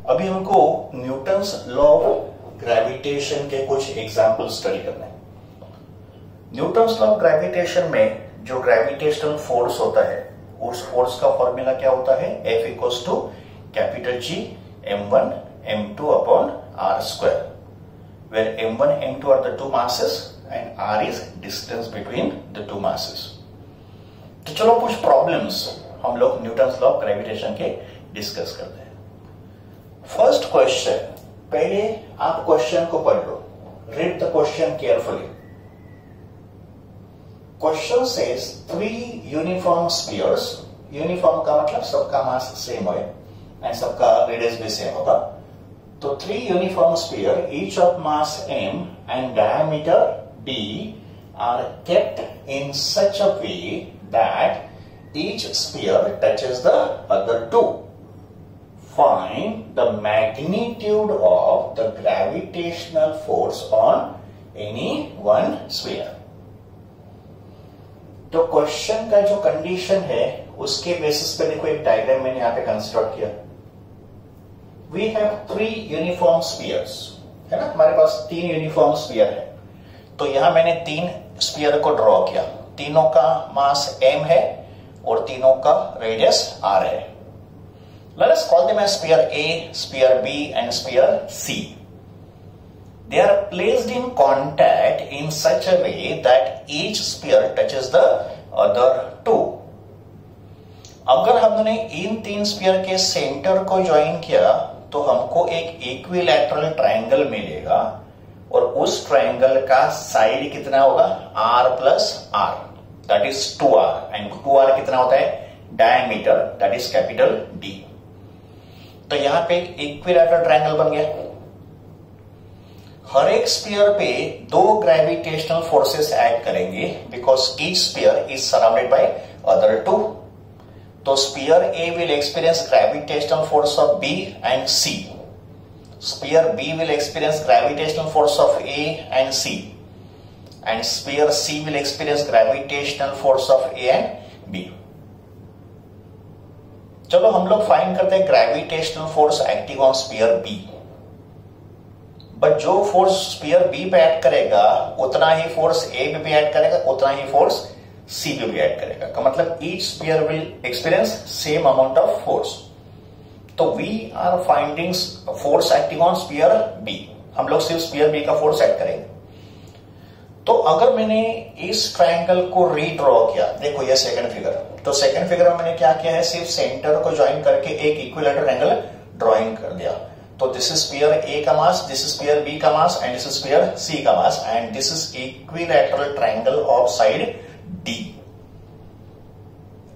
अभी हमको Newton's law of gravitation के कुछ एग्जाम्पल स्टडी करने हैं। न्यूटन्स लॉ ऑफ ग्रेविटेशन में जो ग्रेविटेशनल फोर्स होता है उस फोर्स का फॉर्मूला क्या होता है, F equals to capital G m1 m2 upon r square, where m1 m2 are the two masses and r is distance between the two masses। तो चलो कुछ प्रॉब्लम्स हम लोग न्यूटन्स लॉ ऑफ ग्रेविटेशन के discuss करते हैं। First question, पहले आप क्वेश्चन को पढ़ लो, read the question carefully. Question says 3 uniform spheres, uniform का मतलब सबका मास सेम है एंड सबका रेडियस भी सेम होगा। तो 3 uniform sphere each of mass m and diameter d are kept in such a way that each sphere touches the other two. Find the magnitude of the gravitational force on any one sphere। तो question का जो condition है उसके basis पे देखो, एक diagram मैंने यहां पे कंस्ट्रक्ट किया। वी हैव 3 यूनिफॉर्म स्फीयर्स, है ना, हमारे पास 3 यूनिफॉर्म स्फीयर है। तो यहां मैंने 3 स्फीयर को ड्रॉ किया, तीनों का मास m है और तीनों का रेडियस r है। Let us call them as sphere A, sphere B and sphere C। They are placed in contact in such a way that each sphere touches the other two। अगर हमने इन 3 sphere के centre को join किया तो हमको एक equilateral triangle मिलेगा और उस ट्रायंगल का साइड कितना होगा, r plus r, that is 2r, and 2r कितना होता है, diameter, that is capital D। तो यहां पे एक इक्विलैटरल ट्रायंगल बन गया। हर एक स्फीयर पे 2 ग्रेविटेशनल फोर्सेस ऐड करेंगे because each sphere is surrounded by other 2। तो sphere A will experience gravitational force of B and C। Sphere B will experience gravitational force of A and C, and sphere C will experience gravitational force of A and B। चलो हम लोग find करते हैं gravitational force acting on sphere B। But जो force sphere B पे add करेगा उतना ही force A पे भी ऐड करेगा, उतना ही फोर्स C पे भी ऐड करेगा। का मतलब each sphere will experience same amount of force. तो we are finding force acting on sphere B। हम लोग सिर्फ स्फीयर B का फोर्स ऐड करेंगे। तो अगर मैंने इस ट्रायंगल को रीड्रॉ किया, देखो ये सेकंड फिगर, तो सेकंड फिगर में मैंने क्या किया है, सिर्फ सेंटर को ज्वाइन करके एक इक्विलैटरल एंगल ड्राइंग कर दिया। तो दिस इज स्फीयर A का mass, this is sphere B का mass and this is sphere C का mass, and this is equilateral triangle of side D।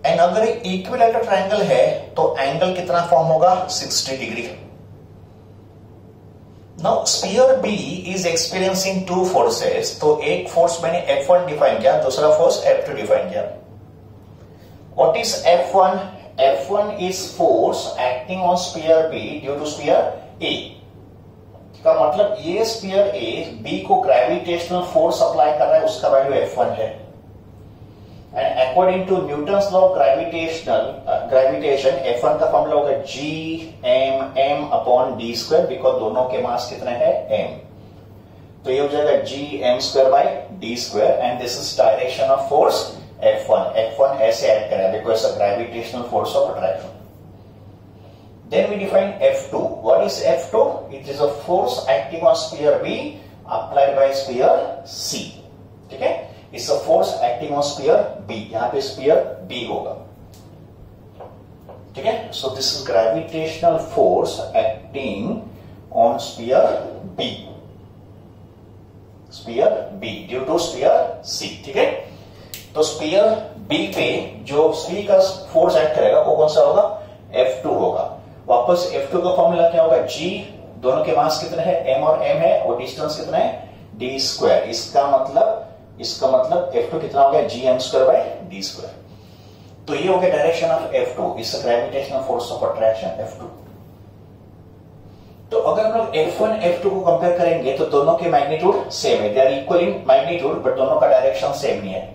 And अगर इक्विलैटरल ट्रायंगल है तो एंगल कितना फॉर्म होगा, 60 degree. Now sphere B is experiencing 2 forces. तो एक force मैंने F1 डिफाइन किया, दूसरा फोर्स F2 डिफाइन किया। What is F1? F1 is force acting on sphere B due to sphere A। का मतलब ये स्फीयर A B को ग्रेविटेशनल फोर्स अप्लाई कर रहा है, उसका वैल्यू F1 है। And according to Newton's law of gravitation F1 का फॉर्मूला होगा G m upon d square, because दोनों के मास कितने हैं, m। तो ये हो जाएगा G m square by d square, and this is direction of force F1 ऐसे ऐड करें because of gravitational force of attraction. Then we define F2. What is F2? It is a force acting on sphere B applied by sphere C। ठीक है, it's a force acting on sphere B। यहां पे sphere B होगा, ठीक है। So this is gravitational force acting on sphere B, sphere B due to sphere C। ठीक है, तो स्फीयर B पे जो C का फोर्स एक्ट करेगा वो कौन सा होगा, F2 होगा। वापस F2 का फॉर्मूला क्या होगा, G, दोनों के मास कितने हैं, m और m है, और डिस्टेंस कितना है, d स्क्वायर। इसका मतलब F2 कितना हो गया, Gm square by d square. तो ये हो गया डायरेक्शन ऑफ F2, इस gravitational force of attraction F2। तो अगर हम लोग F1 F2 को कंपेयर करेंगे तो दोनों के मैग्नीट्यूड सेम है, they are equal in magnitude, but दोनों का डायरेक्शन सेम नहीं है।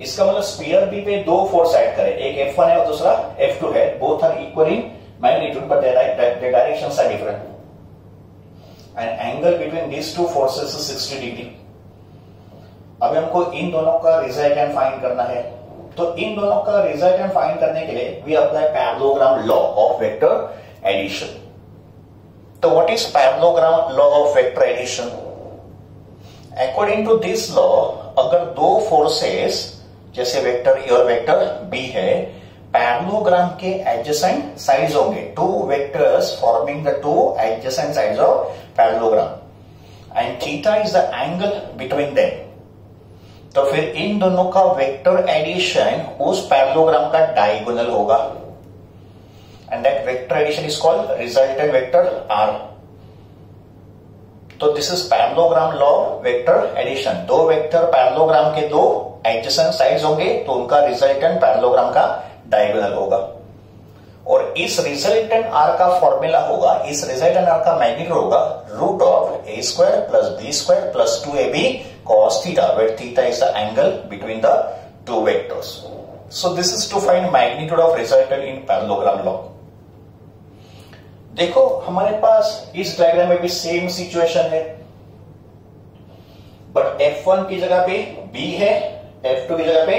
इसका मतलब स्फीयर B पे 2 फोर्स ऐड करें, एक F1 है और दूसरा F2 है, both are equal in magnitude, but their directions are different. And angle between these two forces is 60 degree. अब हमको इन दोनों का रिजल्टेंट फाइंड करना है, तो इन दोनों का रिजल्टेंट फाइंड करने के लिए we apply parallelogram law of vector addition. तो what is parallelogram law of vector addition? According to this law, अगर दो फोर्सेस जैसे वेक्टर ए और वेक्टर बी है, पैरेललोग्राम के एडजेसेंट साइड्स होंगे, two vectors forming the two adjacent sides of parallelogram and theta is the angle between them. तो फिर इन दोनों का वेक्टर एडिशन उस पैरेललोग्राम का डायगोनल होगा and that vector addition is called resultant vector R. तो this is parallelogram law vector addition. दो वेक्टर पैरेललोग्राम के दो एडजेसेंट साइड्स होंगे तो उनका रिजल्टेंट पैरेललोग्राम का डायगोनल होगा. और इस रिजल्टेंट आर का फॉर्मूला होगा, इस रिजल्टेंट आर का मैग्नीट्यूड होगा root of a square plus b square plus 2ab cos theta, where theta is the angle between the two vectors. So this is to find magnitude of resultant in parallelogram law. देखो हमारे पास इस diagram में भी same situation है, but F1 की जगह पे B है, F2 की जगह पे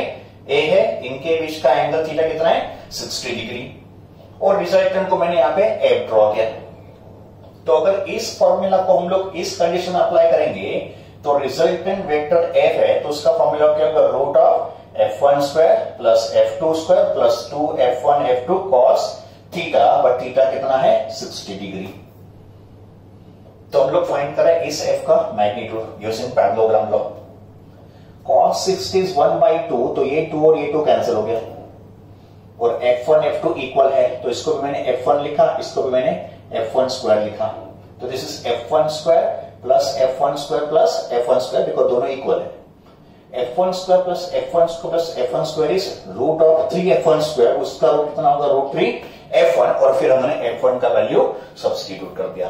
A है. इनके बीच का एंगल थीटा कितना है? 60 डिग्री. और रिजल्टेंट को मैंने यहां पे F ड्रॉ किया. तो अगर इस फॉर्मूला को हम लोग इस कंडीशन में अप्लाई करेंगे तो रिजल्टेंट वेक्टर F है, तो उसका फॉर्मूला क्या होगा? Root of F1 square plus F2 square plus 2F1 F2 cos theta, but theta कितना है? 60 डिग्री. तो हम लोग फाइंड करें इस F का magnitude using parallelogram law. cos 60 is 1/2, तो ये 2 और ये 2 कैंसिल हो गया और F1 F2 इक्वल है, तो इसको भी मैंने F1 लिखा, इसको भी मैंने F1 स्क्वायर लिखा. तो this is F1 square plus F1 square plus F1 square, because दोनों इक्वल है. F1 square plus F1 square plus F1 square is root of 3F1 square. उसका रूट कितना होगा? Root 3F1. और फिर हमने F1 का वैल्यू सब्स्टिट्यूट कर दिया.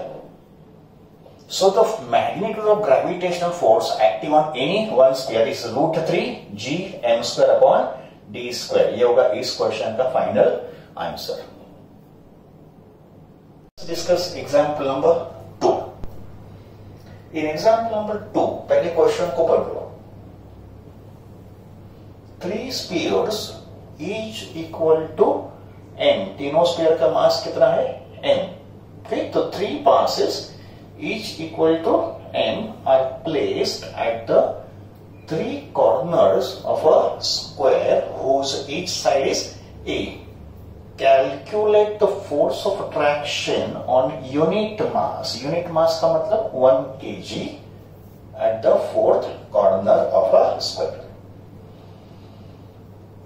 So the magnitude of gravitational force acting on any one sphere is root 3 g m square upon d square. ये होगा इस क्वेश्चन का final answer. Discuss example number 2. In example number 2, पहले question को पढ़ लो. 3 spheres each equal to m. तीनों sphere का मास कितना है? m. ठीक, तो 3 masses each equal to m are placed at the 3 corners of a square whose each side is a. Calculate the force of attraction on unit mass. Unit mass का मतलब 1 kg at the 4th corner of a square.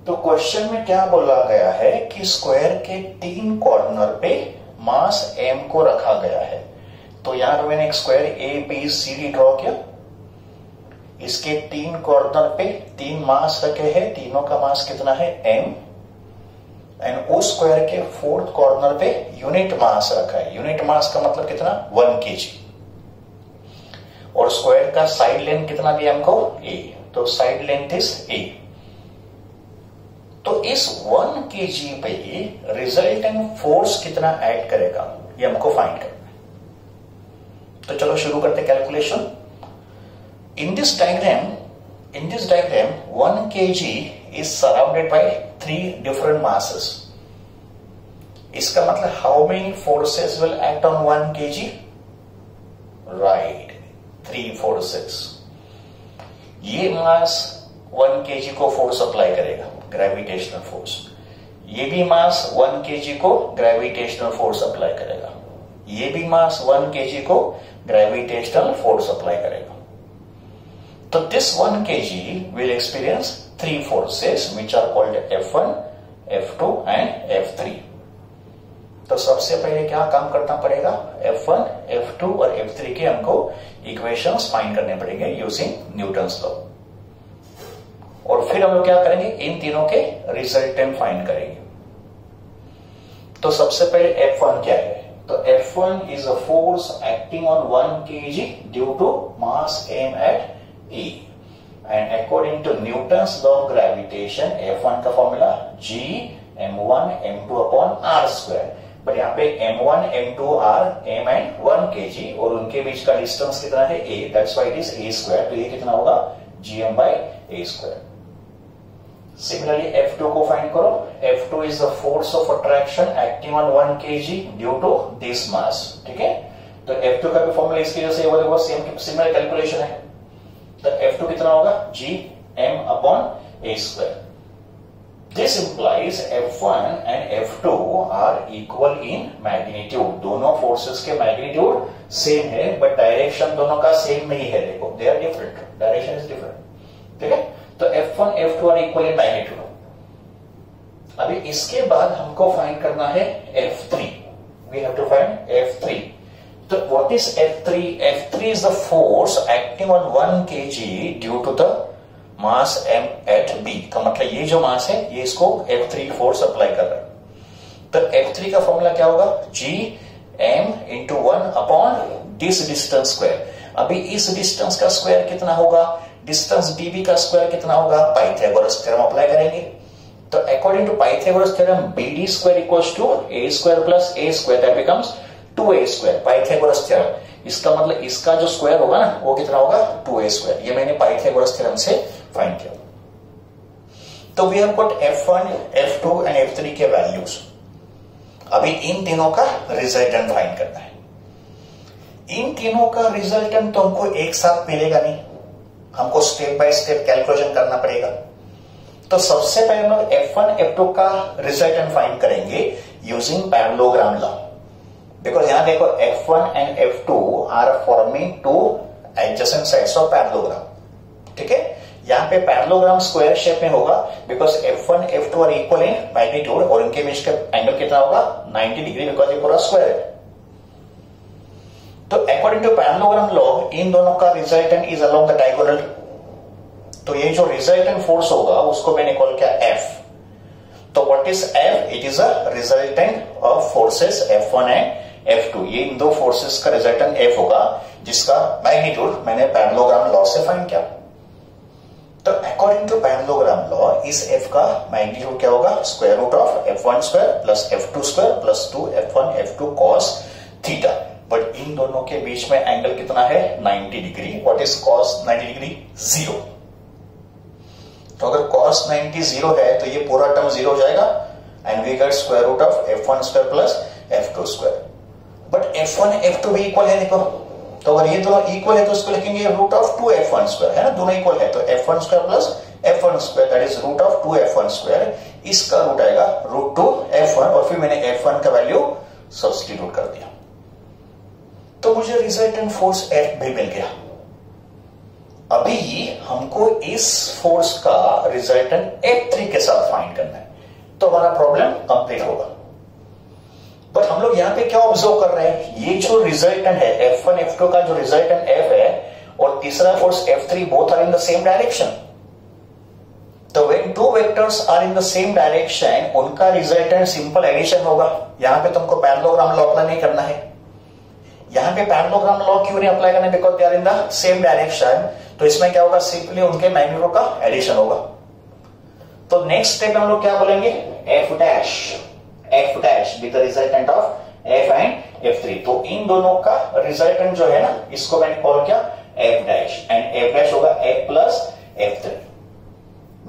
तो question में क्या बोला गया है कि square के 3 कॉर्नर पे मास m को रखा गया है. तो यहां पर मैंने एक square A B C D draw किया. इसके 3 कॉर्नर पे 3 मास रखे हैं, तीनों का मास कितना है? m. एंड उस स्क्वायर के 4th कॉर्नर पे यूनिट मास रखा है. यूनिट मास का मतलब कितना? 1 kg. और स्क्वायर का साइड लेंथ कितना दिया हमको? a. तो साइड लेंथ इज a. तो इस 1 kg पे रिजल्टेंट फोर्स कितना ऐड करेगा, ये हमको फाइंड करना है. तो चलो शुरू करते calculation. In this diagram 1 kg is surrounded by 3 different masses. इसका मतलब how many forces will act on 1 kg? Right, 3 forces. ये मास 1 kg को फोर्स अप्लाई करेगा, ग्रेविटेशनल फोर्स. ये भी मास 1 kg को ग्रेविटेशनल फोर्स अप्लाई करेगा. ये भी मास 1 kg को ग्रेविटेशनल फोर्स अप्लाई करेगा. तो this 1 kg will experience 3 forces which are called F1, F2 and F3. तो सबसे पहले क्या काम करना पड़ेगा? F1, F2 और F3 के हमको इक्वेशंस फाइंड करने पड़ेंगे यूजिंग न्यूटन्स लॉ. और फिर हम लोग क्या करेंगे? इन तीनों के रिजल्टेंट फाइंड करेंगे. तो सबसे पहले F1 क्या है? तो F1 is a force acting on 1 kg due to mass m at E. And according to Newton's law of gravitation, F1 का formula G m1 m2 upon r square. But यहाँ पे m1 m2 are m and 1 kg और उनके बीच का distance कितना है a, that's why it is a square. तो ये कितना होगा gm by a square. Similarly F2 को फाइंड करो। F2 is the force of attraction acting on 1 kg due to this mass. ठीक है, तो F2 का भी फॉर्मूला इसके जैसे वो सेम सिमिलर कैलकुलेशन है। तो F2 कितना होगा gm upon a square. This implies F1 and F2 are equal in magnitude। दोनों फोर्सेस के मैग्नीट्यूड सेम है बट डायरेक्शन दोनों का सेम नहीं है। देखो they are different, direction is different. ठीक है, तो F1 F2 are equal in magnitude. अभी इसके बाद हमको फाइंड करना है F3। We have to find F3। तो what is F3? F3 is the force acting on 1 kg due to the mass m at b। का मतलब ये जो मास है ये इसको F3 फोर्स अप्लाई कर रहा है। तो F3 का फॉर्मूला क्या होगा g m into 1 upon this distance square. अभी इस डिस्टेंस का स्क्वायर कितना होगा, डिस्टेंस db का स्क्वायर कितना होगा, पाइथागोरस थ्योरम अप्लाई करेंगे। तो according to Pythagoras theorem bd square equals to a square plus a square, that becomes 2a square. Pythagoras theorem, इसका मतलब इसका जो स्क्वायर होगा ना वो कितना होगा 2a स्क्वायर। ये मैंने पाइथागोरस थ्योरम से फाइंड किया। तो we have got F1 F2 and F3 के वैल्यूज। अभी इन तीनों का रिजल्टेंट फाइंड करना है। इन तीनों का रिजल्टेंट तो हमको एक साथ मिलेगा नहीं, हमको स्टेप बाय स्टेप कैलकुलेशन करना पड़ेगा। तो सबसे पहले हम लोग F1 F2 का रिजल्टेंट फाइंड करेंगे यूजिंग पैरेललोग्राम लॉ। बिकॉज यहां देखो F1 and F2 are forming two adjacent sides of parallelogram. ठीक है, यहां पे पैरेललोग्राम स्क्वायर शेप में होगा because F1 F2 are equal in magnitude और इनके बीच का एंगल कितना होगा 90 डिग्री, बिकॉज ये पूरा स्क्वायर है। तो अकॉर्डिंग टू पैरेललोग्राम लॉ इन दोनों का resultant is along the diagonal. तो ये जो रिजल्टेंट फोर्स होगा उसको मैंने कॉल किया F। तो what is F? It is a resultant of forces F1 and F2। ये इन दो फोर्सेस का रिजल्टेंट F होगा जिसका मैग्नीट्यूड मैंने पैरेललोग्राम लॉ से फाइंड किया। तो अकॉर्डिंग टू पैरेललोग्राम लॉ इस F का मैग्नीट्यूड क्या होगा, square root of F1 square plus F2 square plus 2 F1 F2 cos theta. But इन दोनों के बीच में एंगल कितना है 90 degree. What is cos 90 degree? 0। तो अगर cos 90 0 है तो ये पूरा टर्म 0 हो जाएगा and we get square root of F1 square plus F2 square. But F1 F2 भी इक्वल है। देखो तो अगर ये दोनों इक्वल है तो इसको लिखेंगे रूट ऑफ 2 F1 स्क्वायर, है ना, दोनों इक्वल है। तो F1 square plus F1 square that is root of 2 F1 square. इसका रूट आएगा रूट 2 F1 और फिर मैंने F1 का वैल्यू सब्स्टिट्यूट कर दिया। तो मुझे रिजल्टेंट फोर्स F भी मिल गया। अभी हमको इस फोर्स का रिजल्टेंट F3 के साथ फाइंड करना है, तो हमारा प्रॉब्लम कंप्लीट होगा। बट हम लोग यहां पे क्या ऑब्जर्व कर रहे हैं, ये जो रिजल्टेंट है F1 F2 का जो रिजल्टेंट F है और तीसरा force F3 both are in the same direction. तो when two vectors are in the same direction उनका रिजल्टेंट सिंपल एडिशन होगा। यहां पे तुमको पैरेललोग्राम लॉ अप्लाई नहीं करना है। यहां पे पैरेललोग्राम लॉ क्यों नहीं अप्लाई करना है, because they are in the same direction. तो इसमें क्या होगा, सिंपली उनके मैग्नीट्यूड का एडिशन होगा। तो नेक्स्ट स्टेप हम लोग क्या बोलेंगे, F dash with the resultant of F and F3। तो इन दोनों का रिजल्टेंट जो है ना इसको मैंने कॉल किया F dash and F dash होगा F प्लस F3।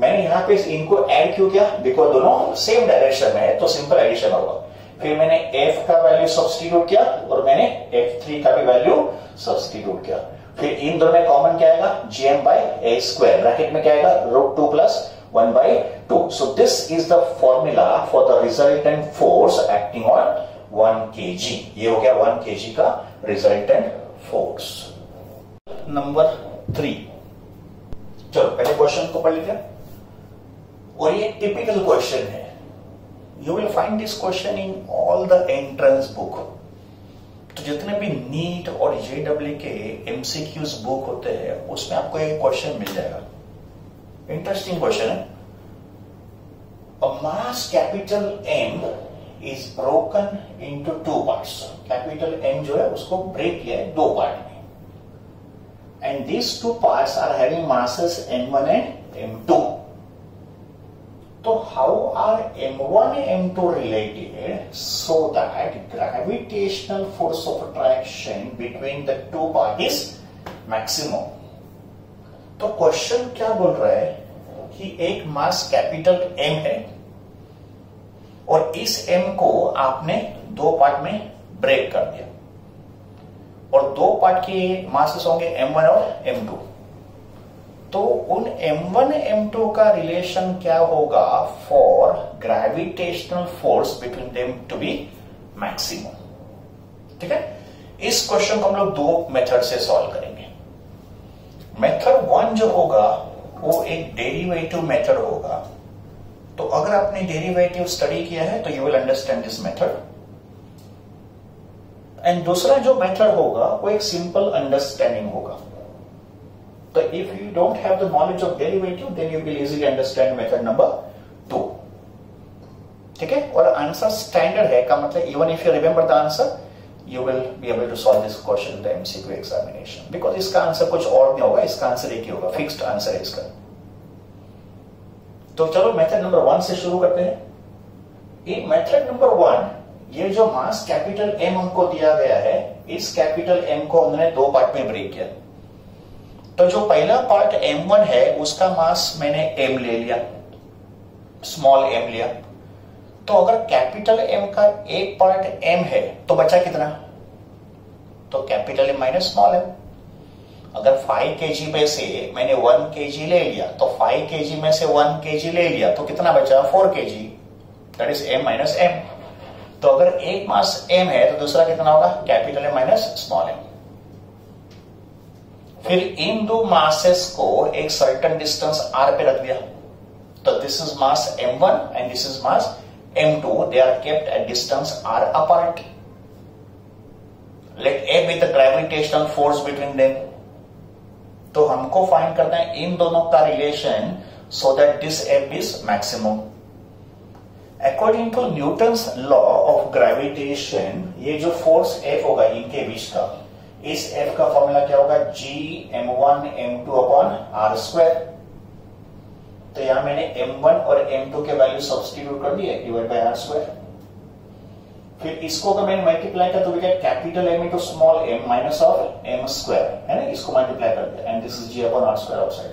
मैंने यहां पे इनको ऐड क्यों किया, बिकॉज दोनों सेम डायरेक्शन में है तो सिंपल एडिशन होगा। फिर मैंने F का वैल्यू सब्स्टिट्यूट किया और मैंने F3 का भी वैल्यू सब्स्टिट्यूट किया। फिर इन दोनों में कॉमन क्या आएगा, gm by a square, bracket में क्या आएगा root 2 plus 1/2। So this is the formula for the resultant force acting on 1 kg। ये हो गया 1 kg का resultant force। नंबर 3, चलो पहले क्वेश्चन को पढ़ लीजिए। और ये टिपिकल क्वेश्चन है, you will find this question in all the entrance book. तो जितने भी नीट और JEE के MCQs बुक होते हैं उसमें आपको ये क्वेश्चन मिल जाएगा। इंटरेस्टिंग क्वेश्चन है। A mass capital M is broken into 2 parts। Capital M जो है उसको ब्रेक किया है 2 पार्ट में, and these 2 parts are having masses M1 and M2। तो how are m1 m2 related so that gravitational force of attraction between the two parties maximum. तो question क्या बोल रहा है कि एक मास कैपिटल M है और इस M को आपने दो पार्ट में ब्रेक कर दिया और दो पार्ट के मासेस होंगे M1 और M2। तो उन M1 M2 का रिलेशन क्या होगा for gravitational force between them to be maximum. ठीक है, इस क्वेश्चन को हम लोग दो मेथड से सॉल्व करेंगे। मेथड 1 जो होगा वो एक डेरिवेटिव मेथड होगा। तो अगर आपने डेरिवेटिव स्टडी किया है तो you will understand this method. And दूसरा जो मेथड होगा वो एक सिंपल अंडरस्टैंडिंग होगा। तो if you don't have the knowledge of derivative then you will easily understand method number 2। ठीक है, और आंसर स्टैंडर्ड है का मतलब even if you remember the answer you will be able to solve this question in the MCQ examination because इसका answer कुछ और नहीं होगा, इसका आंसर एक ही होगा, फिक्स्ड आंसर है इसका। तो चलो मेथड नंबर 1 से शुरू करते हैं। इन मेथड नंबर 1 ये जो मास कैपिटल M हमको दिया गया है, इस कैपिटल M को हमने दो पार्ट में ब्रेक किया। तो जो पहला पार्ट M1 है उसका मास मैंने M ले लिया, स्मॉल m लिया। तो अगर कैपिटल M का एक पार्ट M है तो बचा कितना? तो capital M minus small m। अगर 5 kg में से मैंने 1 kg ले लिया तो 5 kg में से 1 kg ले लिया तो कितना बचा? 4 kg, that is M minus m। तो अगर एक मास M है तो दूसरा कितना होगा? Capital M minus small m। फिर इन दो मासेस को एक सर्टेन डिस्टेंस r पे रख दिया। तो this is mass M1 and this is mass M2, they are kept at distance r apart. Let A be the gravitational force between them. तो हमको फाइंड करना है इन दोनों का relation so that this F is maximum. According to Newton's law of gravitation, ये जो force F होगा इनके बीच का, इस F का फॉर्मूला क्या होगा? G M1 M2 upon R square. तो यहां मैंने M1 और M2 के वैल्यू सब्स्टिट्यूट कर दिए, डिवाइड बाय R स्क्वायर। फिर इसको अगर मैंने मल्टीप्लाई किया तो we get capital M into small m minus of m square, है ना? इसको मल्टीप्लाई कर दिया and this is G upon R square outside.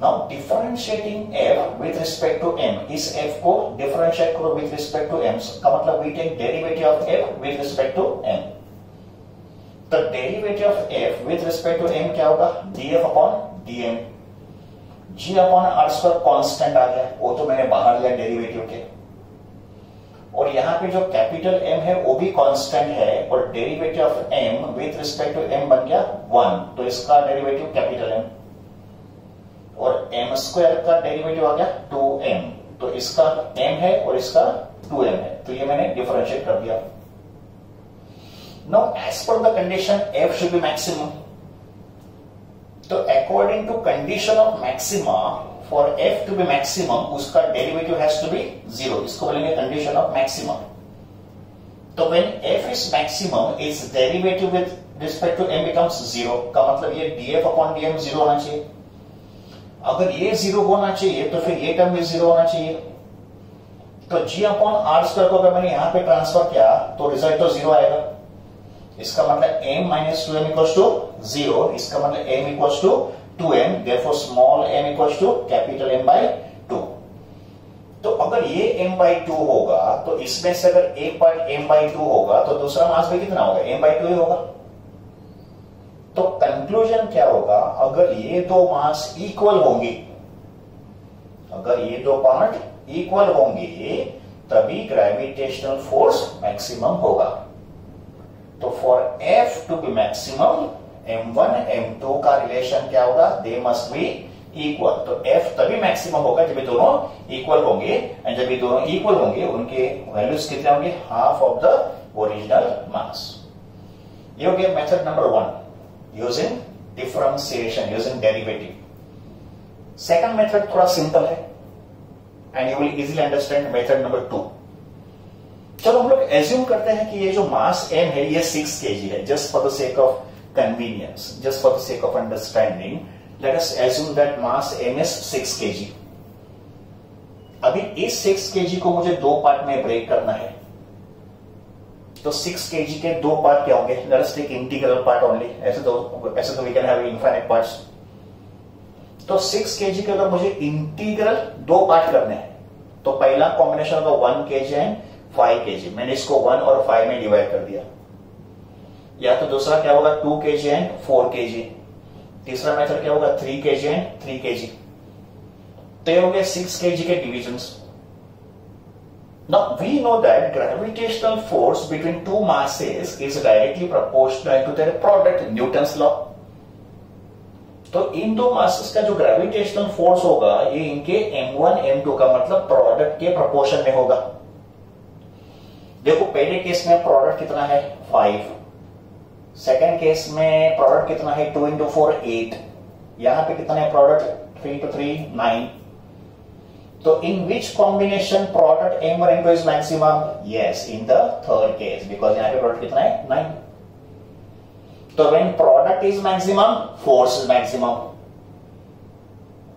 Now differentiating F with respect to m, इस F को डिफरेंशिएट करो विद रिस्पेक्ट टू m का मतलब we take derivative of F with respect to m। तो derivative of F with respect to m क्या होगा? dF upon dm। G upon R square constant आ गया, वो तो मैंने बाहर लिया डेरिवेटिव के। और यहां पे जो कैपिटल M है वो भी कांस्टेंट है और derivative of M with respect to M बन गया 1, तो इसका डेरिवेटिव कैपिटल M। और M स्क्वायर का डेरिवेटिव आ गया 2M, तो इसका M है और इसका 2M है, तो ये मैंने डिफरेंशिएट कर दिया। Now as per the condition F should be maximum. तो according to condition of maxima for F to be maximum उसका डेरिवेटिव हैज टू बी 0, इसको बोलेंगे कंडीशन ऑफ मैक्सिमम। तो when F is maximum its derivative with respect to M becomes 0, का मतलब ये dF upon dm 0 होना चाहिए। अगर ये 0 होना चाहिए तो फिर ये टर्म भी 0 होना चाहिए। तो G अपॉन R स्क्वायर को अगर मैंने यहां पे ट्रांसफर किया तो रिजल्ट तो 0 आएगा। इसका मतलब m minus 2m equals to 0, इसका मतलब m equals to 2m, therefore small m equals to capital M by 2। तो अगर ये m बाय 2 होगा तो इसमें से अगर एक पार्ट m बाय 2 होगा तो दूसरा मास भी कितना होगा? m बाय 2 ही होगा। तो कंक्लूजन क्या होगा? अगर ये दो मास इक्वल होंगे, अगर ये दो पार्ट इक्वल होंगे तभी ग्रेविटेशनल फोर्स मैक्सिमम होगा। तो for F to be maximum M1 M2 का रिलेशन क्या होगा? They must be equal. तो F तभी मैक्सिमम होगा जब ये दोनों इक्वल होंगे, एंड जब ये दोनों इक्वल होंगे उनके वैल्यूज कितने होंगे? हाफ ऑफ द ओरिजिनल मास। ये हो गया method number 1 using differentiation, using derivative. Second method थोड़ा सिंपल है and you will easily understand method number 2। चलो हम लोग एज्यूम करते हैं कि ये जो मास M है ये 6 kg है, just for the sake of convenience, just for the sake of understanding, let us assume that mass M is 6 kg। अभी इस 6 केजी को मुझे 2 पार्ट में ब्रेक करना है, तो 6 केजी के 2 पार्ट क्या होंगे? Let us take integral part only, ऐसे तो we can have infinite parts. तो 6 केजी के अगर मुझे इंटीग्रल 2 पार्ट करने हैं, तो पहला कॉम्बिनेशन होगा 1 केजी एंड 5 केजी। मैंने इसको 1 और 5 में डिवाइड कर दिया। या तो दूसरा क्या होगा 2 केजी एंड 4 केजी। तीसरा मेथड क्या होगा 3 केजी एंड 3 केजी। तो ये हो गए 6 केजी के divisions. Now we know that gravitational force between two masses is directly proportional to their product, Newton's law. तो इन दो मासेस का जो ग्रेविटेशनल फोर्स होगा ये इनके m1 m2 का मतलब प्रोडक्ट के प्रोपोर्शन में होगा। देखो पहले केस में प्रोडक्ट कितना है 5, सेकेंड केस में प्रोडक्ट कितना है 2 into 4 8, यहां पे कितना है प्रोडक्ट 3 into 3 9। तो in which combination product m1 m2 is maximum? Yes, in the third case, because यहाँ पे product कितना है 9। तो when product is maximum, force is maximum.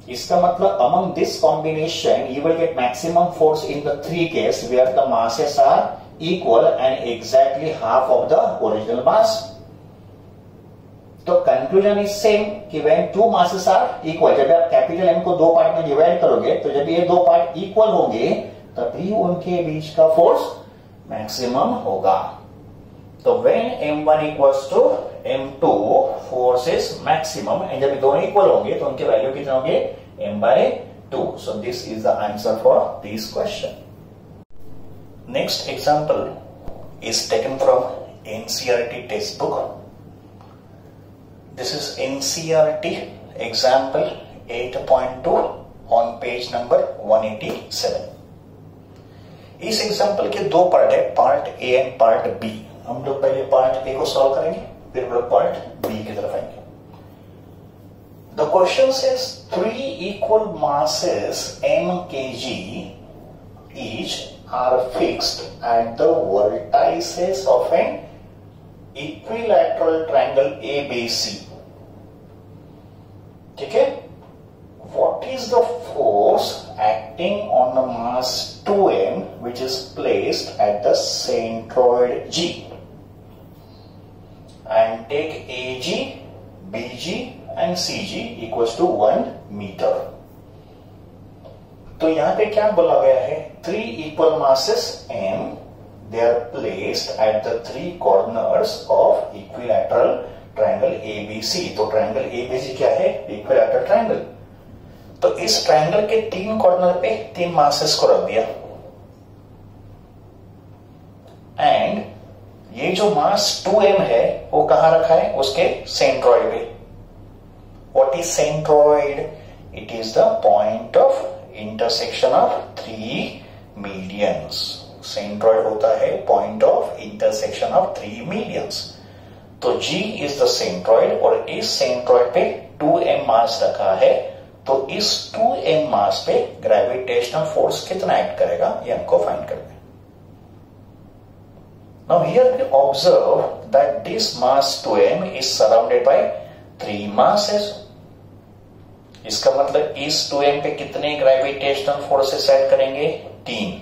इसका मतलब among this combination you will get maximum force in the 3 case where the masses are equal and exactly half of the original mass. तो conclusion is same कि when 2 masses are equal, जब आप capital M को 2 part में divide करोगे तो जब ये 2 पार्ट इक्वल होंगे तभी उनके बीच का फोर्स मैक्सिमम होगा। तो when m1 equals to m2 force is maximum, and जब दोनों इक्वल होंगे तो उनके वैल्यू कितने होंगे m/2। So this is the answer for this question. Next example is taken from NCERT text book. This is NCERT example 8.2 on page number 187. इस example के 2 part है, part A and part B. हम लोग पहले part A को solve करेंगे, फिर हम लोग पार्ट बी की तरफ आएंगे। The question says 3 equal masses m kg each are fixed at the vertices of an equilateral triangle ABC। ठीक है, what is the force acting on the mass 2m which is placed at the centroid G, and take AG, BG and CG equals to 1 meter। तो यहां पे क्या बोला गया है 3 equal masses m, they are placed at the 3 corners of equilateral triangle ABC। तो triangle ABC क्या है इक्विलैटरल ट्रायंगल। तो इस ट्रायंगल के 3 कॉर्नर पे 3 मासेस को रख दिया, एंड ये जो मास 2m है वो कहां रखा है उसके सेंट्रॉइड पे। What is centroid? It is the point of intersection of 3 medians. Centroid होता है point of intersection of 3 medians. तो G इज द सेंट्रॉइड, और इस सेंट्रॉइड पे 2m मास रखा है, तो इस 2m मास पे ग्रेविटेशनल फोर्स कितना एक्ट करेगा ये हमको फाइंड करना है। Now here we observe that this mass 2m is surrounded by 3 masses. इसका मतलब इस 2m पे कितने ग्रेविटेशनल फोर्सेस एक्ट करेंगे 3।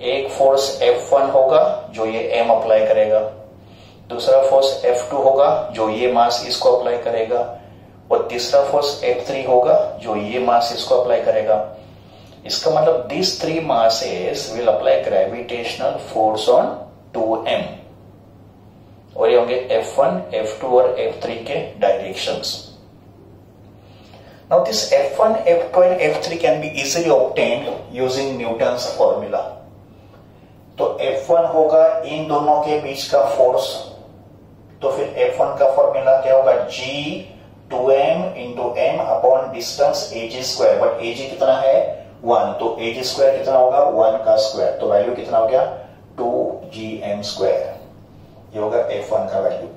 एक फोर्स F1 होगा जो ये m अप्लाई करेगा, दूसरा फोर्स F2 होगा जो ये मास इसको अप्लाई करेगा, और तीसरा फोर्स F3 होगा जो ये मास इसको अप्लाई करेगा। इसका मतलब this 3 masses will apply gravitational force on 2m, और ये होंगे F1, F2 और F3 के directions. Now this F1, F2 and F3 can be easily obtained using Newton's formula. तो F1 होगा इन दोनों के बीच का फोर्स, तो फिर F1 का फॉर्मूला क्या होगा G 2m into m upon distance AG², but AG कितना है 1, तो AG² कितना होगा 1 का स्क्वायर, तो वैल्यू कितना हो गया 2gm²। ये होगा F1 का वैल्यू।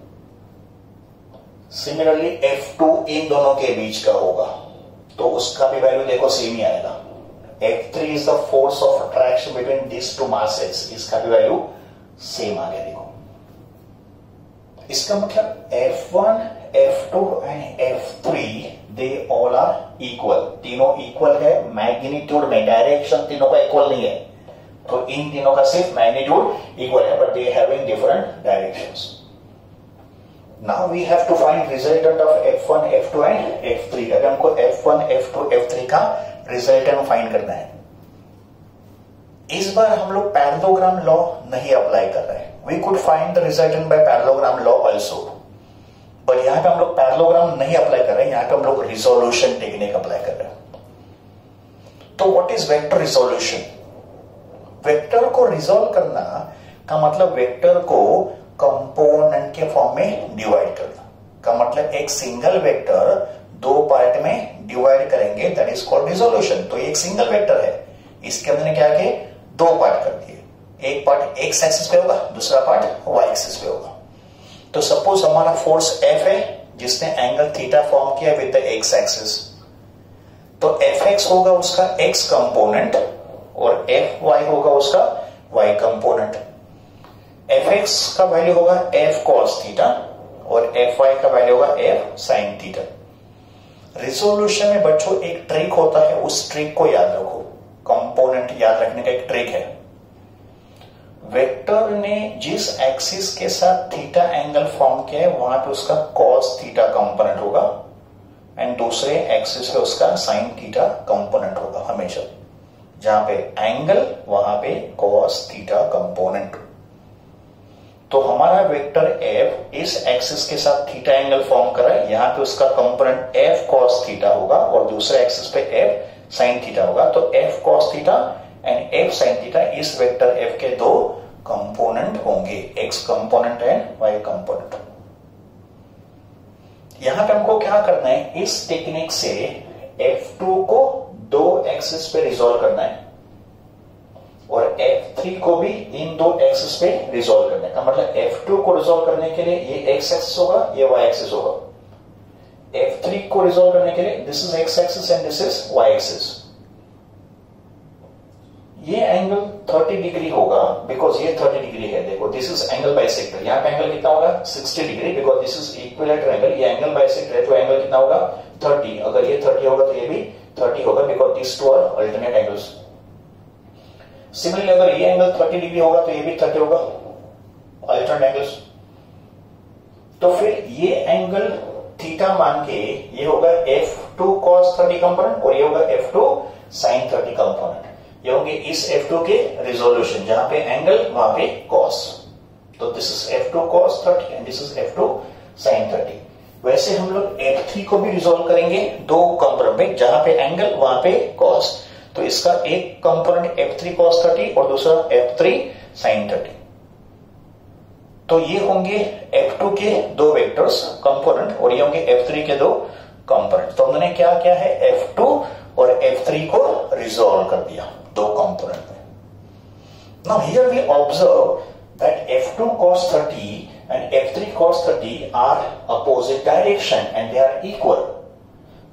सिमिलरली F2 इन दोनों के बीच का होगा, तो उसका भी वैल्यू देखो सेम ही आएगा। F3 is the force of attraction between these 2 masses, इसका भी वैल्यू सेम आ गया। देखो इसका मतलब F1 F2 and F3 they all are equal, तीनों इक्वल है मैग्नीट्यूड में, डायरेक्शन तीनों का इक्वल नहीं है, तो इन तीनों का सिर्फ मैग्नीट्यूड इक्वल है, but they having different directions. Now we have to find resultant of F1, F2 and F3. अगर हमको F1, F2, F3 का रिजल्टेंट फाइंड करना है. इस बार हम लोग पैरेललोग्राम लॉ नहीं अप्लाई कर रहे हैं. We could find the resultant by parallelogram law also, पर यहां पे हम लोग पैरेललोग्राम नहीं अप्लाई कर रहे हैं, यहां पे हम लोग रिजोल्यूशन टेक्निक अप्लाई कर रहे हैं. तो what is vector resolution? Vector को रिजोल्व करना का मतलब वेक्टर को कंपोनेंट के फॉर्म में डिवाइड करना का मतलब एक सिंगल वेक्टर दो पार्ट में डिवाइड करेंगे, दैट इज कॉल्ड रिजोल्यूशन. तो एक सिंगल वेक्टर है, इसके अंदर क्या किए, दो पार्ट कर दिए. एक पार्ट एक्स एक्सिस पे होगा, दूसरा पार्ट वाई एक्सिस पे होगा. तो सपोज हमारा फोर्स F है जिसने एंगल थीटा फॉर्म किया विद द एक्स एक्सिस, तो Fx होगा उसका x कंपोनेंट और Fy होगा उसका y कंपोनेंट. Fx का वैल्यू होगा F cos थीटा और Fy का वैल्यू होगा F sin थीटा. रिजोल्यूशन में बच्चों एक ट्रिक होता है, उस ट्रिक को याद रखो. कंपोनेंट याद रखने का एक ट्रिक है. वेक्टर ने जिस एक्सिस के साथ थीटा एंगल फॉर्म किया है वहां पे उसका cos थीटा कंपोनेंट होगा एंड दूसरे एक्सिस पे उसका sin थीटा कंपोनेंट होगा हमेशा. जहां पे एंगल वहां पे cos थीटा कंपोनेंट. तो हमारा वेक्टर F इस एक्सिस के साथ थीटा एंगल फॉर्म कर रहा है, यहां पे उसका कंपोनेंट F cos थीटा होगा और दूसरे एक्सिस पे F sin थीटा होगा. तो F cos theta and F sin theta इस वेक्टर F के दो कंपोनेंट होंगे, x component and y component. यहां पे हमको क्या करना है, इस टेक्निक से F2 को दो एक्सिस पे रिजोल्व करना है और F3 को भी इन दो एक्सिस पे रिजोल्व करने का मतलब F2 को रिजोल्व करने के लिए ये x एक्सिस होगा, ये y एक्सिस होगा. F3 को रिजोल्व करने के लिए this is x axis and this is y axis. ये एंगल 30 डिग्री होगा बिकॉज ये 30 डिग्री है. देखो दिस इज एंगल बाइसेक्टर, यहां पे एंगल कितना होगा 60 degree because this is equilateral angle. ये एंगल बाइसेक्टर है तो एंगल कितना होगा 30. अगर ये 30 होगा तो ये भी 30 होगा because this two are alternate angles. Similarly अगर ये एंगल 30 डिग्री होगा तो ये भी 30 होगा, अल्टरनेट एंगल्स. तो फिर ये एंगल थीटा मान के ये होगा F2 cos 30 कंपोनेंट और ये होगा F2 sin 30 कंपोनेंट. ये होंगे इस F2 के रिजोल्यूशन, जहां पे एंगल वहां पे cos. तो this is F2 cos 30 and this is F2 sin 30. वैसे हम लोग F3 को भी रिजोल्व करेंगे दो कंपोनेंट में, जहां पे एंगल वहां पे cos. तो इसका एक कंपोनेंट F3 cos 30 और दूसरा F3 sin 30. तो ये होंगे F2 के दो वेक्टर्स कंपोनेंट और ये होंगे F3 के दो कंपोनेंट. तो हमने क्या किया है, F2 और F3 को रिजोल्व कर दिया दो कंपोनेंट में. Now here we observe that F2 cos 30 and F3 cos 30 are opposite direction and they are equal.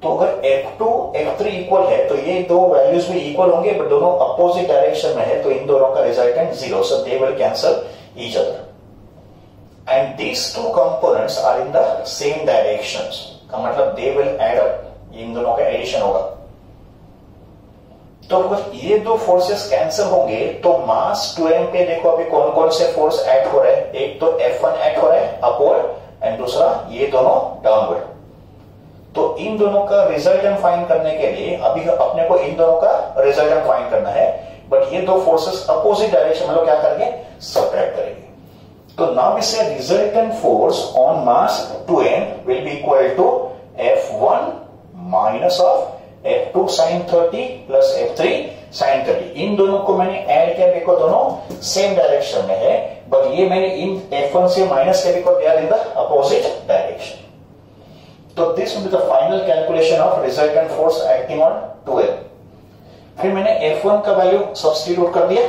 तो अगर F2 F3 इक्वल है तो ये दो वैल्यूज भी इक्वल होंगे, बट दोनों अपोजिट डायरेक्शन में है, तो इन दोनों का resultant 0, so they will cancel each other. And these two components are in the same directions. का मतलब they will add up, इन दोनों का एडिशन होगा. तो अगर ये दो फोर्सेस कैंसिल होंगे तो मास 2m पे देखो अभी कौन कौन से फोर्स ऐड हो रहे हैं. एक तो F1 ऐड हो रहा है अपवर्ड एंड दूसरा ये दोनों डाउनवर्ड. तो इन दोनों का रिजल्टेंट फाइंड करने के लिए अभी अपने को इन दोनों का रिजल्टेंट फाइंड करना है, बट ये दो फोर्सेस अपोजिट डायरेक्शन में लोग क्या करेंगे, सबट्रैक्ट करेंगे. तो now we say resultant force on mass 2m will be equal to F1 minus of F2 sin 30 plus F3 sin 30. इन दोनों को मैंने ऐड किया, देखो दोनों सेम डायरेक्शन में है, बट ये मैंने इन F1 से माइनस किया because they are in the opposite direction. तो this will be the final calculation of resultant force acting on 2m. फिर मैंने F1 का वैल्यू सब्स्टिट्यूट कर दिया,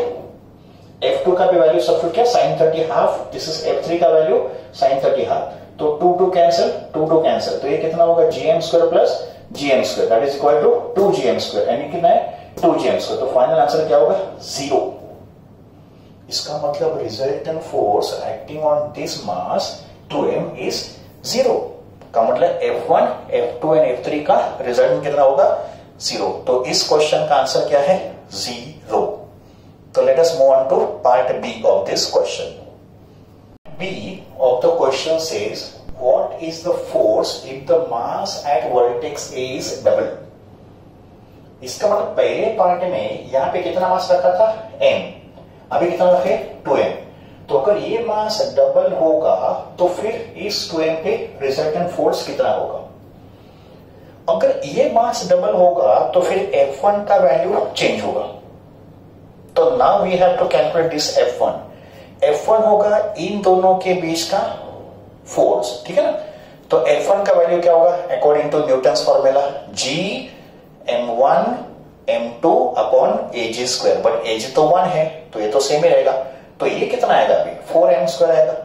F2 का भी वैल्यू सब्स्टिट्यूट किया, sin 30 half, this is F3 का वैल्यू sin 30 हाफ. तो 2 कैंसिल, 2 कैंसिल, तो ये कितना होगा gm square plus gm square, that is equal to 2gm square. यानी कितना है 2gm स्क्वायर. तो फाइनल आंसर क्या होगा 0. इसका मतलब resultant force acting on this mass 2m is 0. का मतलब F1, F2 एंड F3 का रिजल्ट कितना होगा 0। तो इस क्वेश्चन का आंसर क्या है 0। तो let us move on to part B of this question. B of the question says what is the force if the mass at vertex A is double। इसका मतलब पहले पार्ट में यहां पे कितना मास रखा था m, अभी कितना रखे 2m। तो अगर ये मास डबल होगा तो फिर इस 2m पे रिजल्टेंट फोर्स कितना होगा। अगर ये मास डबल होगा तो फिर F1 का वैल्यू चेंज होगा। तो now we have to calculate this F1। F1 होगा इन दोनों के बीच का फोर्स, ठीक है ना। तो F1 का वैल्यू क्या होगा according to Newton's formula G m1 m2 upon edge square, but edge तो 1 है तो ये तो सेम ही रहेगा। तो ये कितना आएगा अभी 4m² आएगा।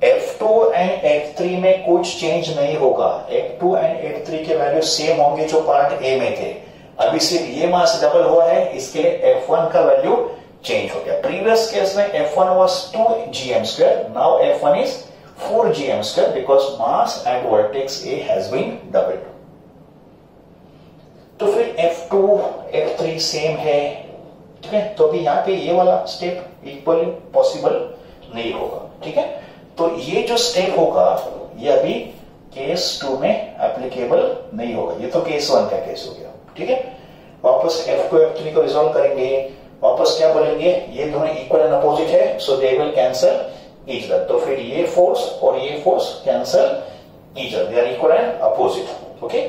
F2 एंड F3 में कुछ चेंज नहीं होगा, F2 एंड F3 के वैल्यू सेम होंगे जो पार्ट ए में थे। अभी सिर्फ ये मास डबल हुआ है इसके लिए F1 का वैल्यू चेंज हो गया। प्रीवियस केस में F1 was 2gm², now F1 is 4gm² because mass at vertex A has been doubled। तो फिर F2 F3 सेम है, ठीक है। तो अभी यहां पे ये वाला स्टेप इक्वली पॉसिबल नहीं होगा, ठीक है। तो ये जो स्टेप होगा ये अभी केस 2 में एप्लीकेबल नहीं होगा, ये तो केस 1 का केस हो गया, ठीक है। वापस F2 F3 को रिजॉल्व करेंगे, वापस क्या बोलेंगे ये दोनों इक्वल एंड अपोजिट है, so they will cancel each other. तो फिर ये फोर्स और ये force cancel each other, they are equal and opposite, okay.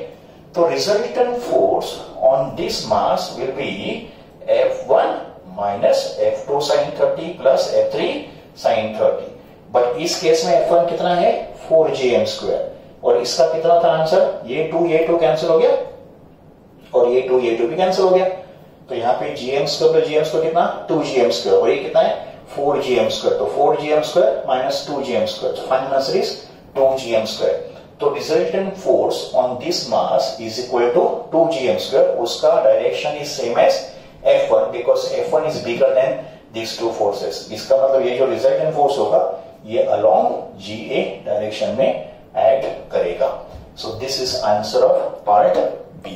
तो resultant force on this mass will be F1 minus F2 sin 30 plus F3 sin 30। But इस case में F1 कितना है 4gm², और इसका कितना था आंसर, ये 2 कैंसिल हो गया और ये 2 भी कैंसिल हो गया। तो यहाँ पे gm² प्लस gm² कितना 2gm², और ये कितना है 4gm²। तो 4gm² माइनस 2gm², तो फाइनल आंसर इज 2gm²। तो resultant force on this mass is equal to 2gm²। उसका direction is same as F1 because F1 is bigger than this two forces. इसका मतलब ये जो रिजल्टेंट फोर्स होगा ये along GA direction में act करेगा। So this is answer of part B.